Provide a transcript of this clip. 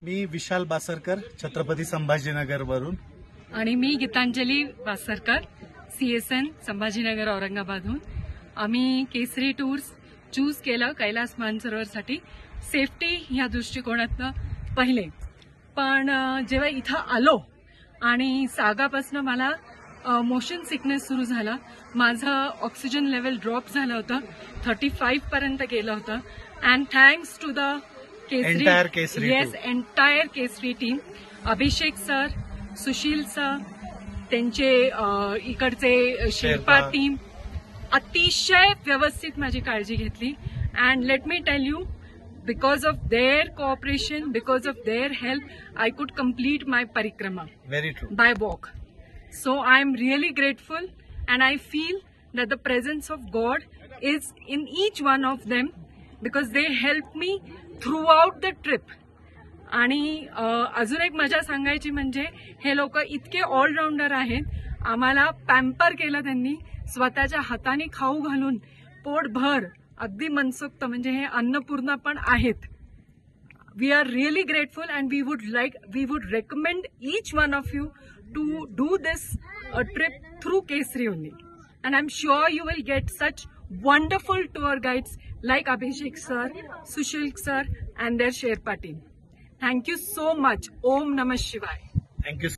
मी विशाल बासरकर, छत्रपती संभाजीनगर वरून. आणि मी गीतांजली बासरकर, CSN संभाजीनगर औरंगाबादहून. आम्ही केसरी टूर्स चूज केलं कैलास मानसरोवरसाठी सेफ्टी ह्या दृष्टिकोनातनं पहिले. पण जेव्हा इथं आलो आणि सागापासून मला मोशन सिकनेस सुरू झाला, माझं ऑक्सिजन लेवल ड्रॉप झालं होतं, 35 पर्यंत गेलं होतं. And thanks to the Entire Kesari yes entire Kesari team, Abhishek sir, Sushil sir, त्यांचे इकडचे शेर्पा टीम अतिशय व्यवस्थित माझी काळजी घेतली. And let me tell you, because of their cooperation, because of their help, I could complete my parikrama. Very true. By walk. So I am really grateful, and I feel that the presence of God is in each one of them because they helped me throughout the trip. आणि अजून एक मजा सांगायची म्हणजे हे लोक इतके all-rounder आहेत. आम्हाला पॅम्पर केलं त्यांनी, स्वतःच्या हाताने खाऊ घालून पोटभर, अगदी मनसोक्त, म्हणजे हे अन्नपूर्णा पण आहेत. We are really grateful and we would recommend each one of you to do this trip through Kesari only. And I am sure you will get such wonderful tour guides like Abhishek sir, Sushil sir and their Sherpa team. Thank you so much. Om Namah Shivaya. Thank you.